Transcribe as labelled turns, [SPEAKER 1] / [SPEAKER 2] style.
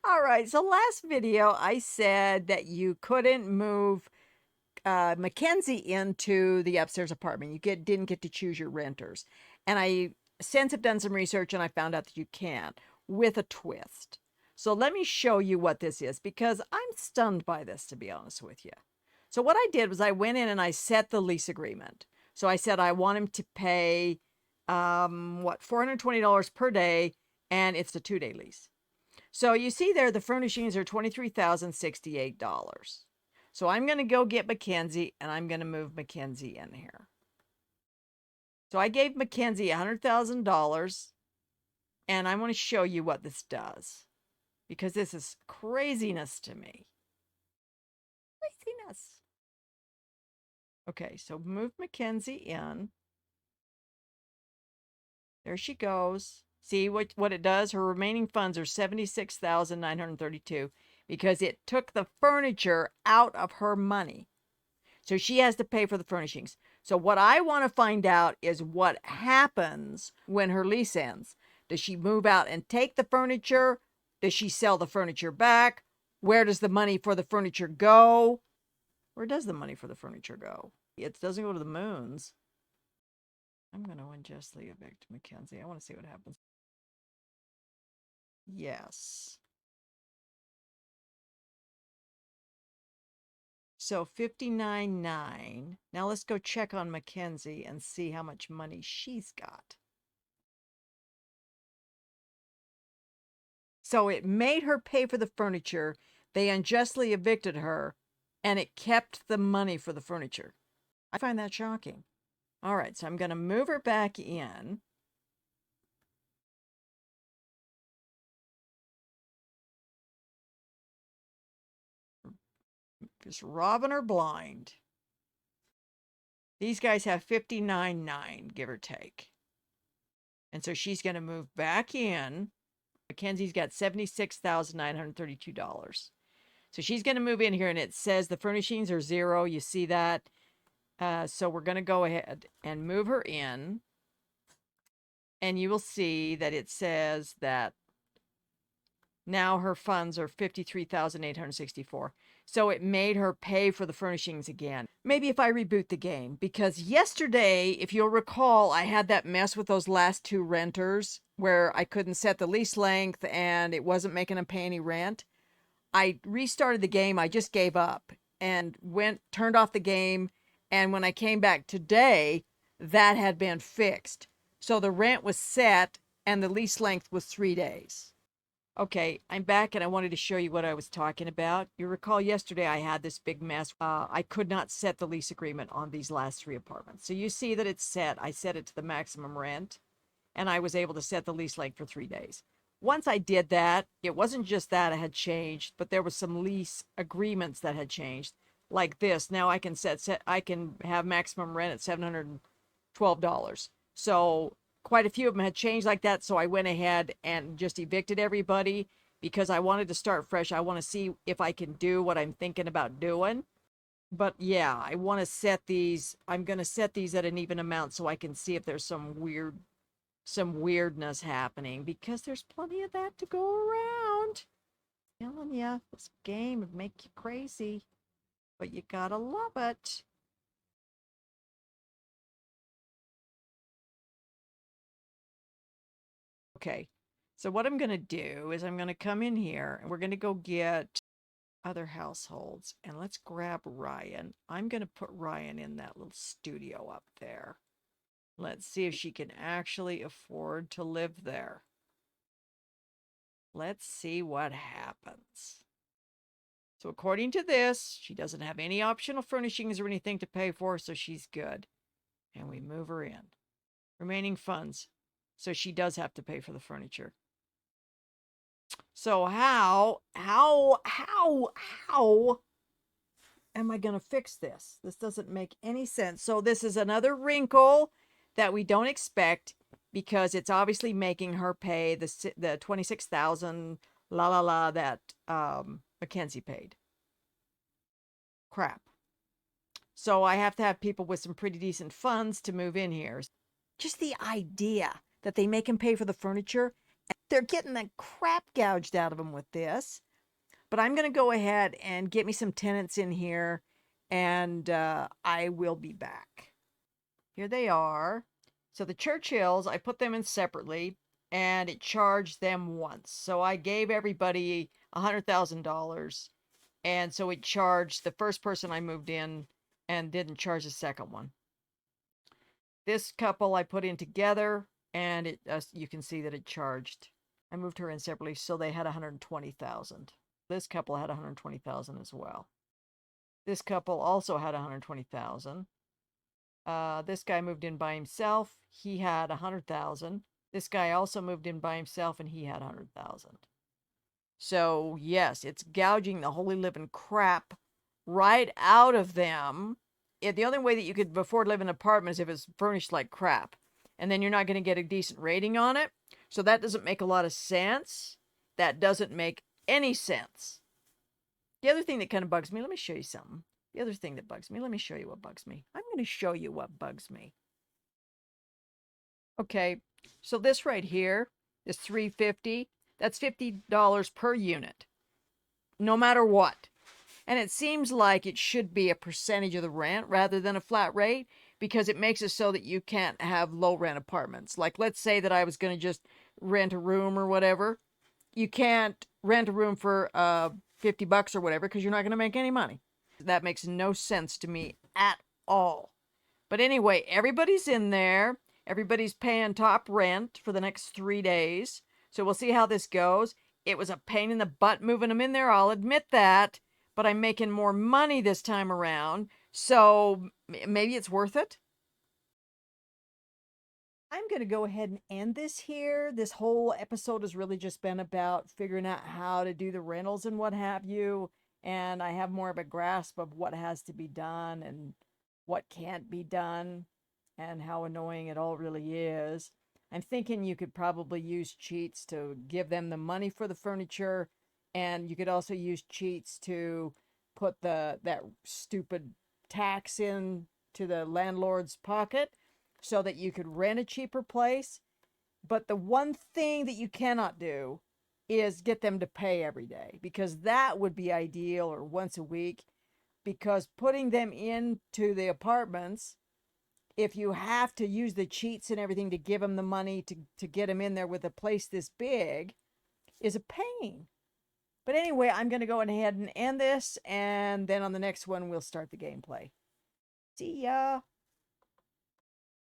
[SPEAKER 1] All right, so last video I said that you couldn't move Mackenzie into the upstairs apartment. Didn't get to choose your renters. And I since have done some research and I found out that you can with a twist. So let me show you what this is because I'm stunned by this, to be honest with you. So what I did was I went in and I set the lease agreement. So I said I want him to pay what, $420 per day, and it's a 2-day lease. So you see there, the furnishings are $23,068. So I'm going to go get Mackenzie and I'm going to move Mackenzie in here. So I gave Mackenzie $100,000 and I want to show you what this does because this is craziness to me. Craziness. Okay, so move Mackenzie in. There she goes. See what it does? Her remaining funds are $76,932 because it took the furniture out of her money. So she has to pay for the furnishings. So what I want to find out is what happens when her lease ends. Does she move out and take the furniture? Does she sell the furniture back? Where does the money for the furniture go? Where does the money for the furniture go? It doesn't go to the moons. I'm going to unjustly evict Mackenzie. I want to see what happens. Yes. So 59.9. Now let's go check on Mackenzie and see how much money she's got. So it made her pay for the furniture. They unjustly evicted her, and it kept the money for the furniture. I find that shocking. All right, so I'm going to move her back in. Just robbing her blind. These guys have 59.9, give or take. And so she's going to move back in. Mackenzie's got $76,932. So she's going to move in here, and it says the furnishings are zero. You see that? So we're going to go ahead and move her in. And you will see that it says that now her funds are $53,864. So it made her pay for the furnishings again. Maybe if I reboot the game, because yesterday, if you'll recall, I had that mess with those last two renters where I couldn't set the lease length and it wasn't making them pay any rent. I restarted the game. I just gave up and turned off the game. And when I came back today, that had been fixed. So the rent was set and the lease length was 3 days. Okay, I'm back and I wanted to show you what I was talking about. You recall yesterday I had this big mess. I could not set the lease agreement on these last 3 apartments. So you see that it's set. I set it to the maximum rent and I was able to set the lease length for 3 days. Once I did that, it wasn't just that I had changed, but there was some lease agreements that had changed. Like this. Now I can I can have maximum rent at $712. So quite a few of them had changed like that. So I went ahead and just evicted everybody because I wanted to start fresh. I want to see if I can do what I'm thinking about doing. But yeah, I want to set these. I'm going to set these at an even amount so I can see if there's some weirdness happening because there's plenty of that to go around. I'm telling you, this game would make you crazy, but you gotta love it. Okay, so what I'm going to do is I'm going to come in here and we're going to go get other households and let's grab Ryan. I'm going to put Ryan in that little studio up there. Let's see if she can actually afford to live there. Let's see what happens. So according to this, she doesn't have any optional furnishings or anything to pay for, so she's good. And we move her in. Remaining funds. So she does have to pay for the furniture. So how am I going to fix this? This doesn't make any sense. So this is another wrinkle that we don't expect because it's obviously making her pay the 26,000 that Mackenzie paid. Crap. So I have to have people with some pretty decent funds to move in here. Just the idea that they make them pay for the furniture. They're getting the crap gouged out of them with this. But I'm going to go ahead and get me some tenants in here, and I will be back. Here they are. So the Churchills, I put them in separately, and it charged them once. So I gave everybody $100,000, and so it charged the first person I moved in and didn't charge the second one. This couple I put in together, and it you can see that it charged. I moved her in separately, so they had 120,000. This couple had 120,000 as well. This couple also had 120,000. This guy moved in by himself. He had 100,000. This guy also moved in by himself, and he had 100,000. So yes, it's gouging the holy living crap right out of them. The only way that you could afford to live in an apartment is if it's furnished like crap, and then you're not going to get a decent rating on it. So that doesn't make a lot of sense. That doesn't make any sense. The other thing that kind of bugs me, let me show you something. The other thing that bugs me, let me show you what bugs me. I'm going to show you what bugs me. Okay, so this right here is $350. That's $50 per unit, no matter what. And it seems like it should be a percentage of the rent rather than a flat rate, because it makes it so that you can't have low rent apartments. Like, let's say that I was going to just rent a room or whatever. You can't rent a room for $50 or whatever, because you're not going to make any money. That makes no sense to me at all. But anyway, everybody's in there. Everybody's paying top rent for the next 3 days. So we'll see how this goes. It was a pain in the butt moving them in there, I'll admit that. But I'm making more money this time around. So maybe it's worth it. I'm going to go ahead and end this here. This whole episode has really just been about figuring out how to do the rentals and what have you. And I have more of a grasp of what has to be done and what can't be done and how annoying it all really is. I'm thinking you could probably use cheats to give them the money for the furniture, and you could also use cheats to put that stupid tax in to the landlord's pocket so that you could rent a cheaper place. But the one thing that you cannot do is get them to pay every day, because that would be ideal, or once a week, because putting them into the apartments, if you have to use the cheats and everything to give them the money to get them in there with a place this big, is a pain. But anyway, I'm going to go ahead and end this, and then on the next one, we'll start the gameplay. See ya.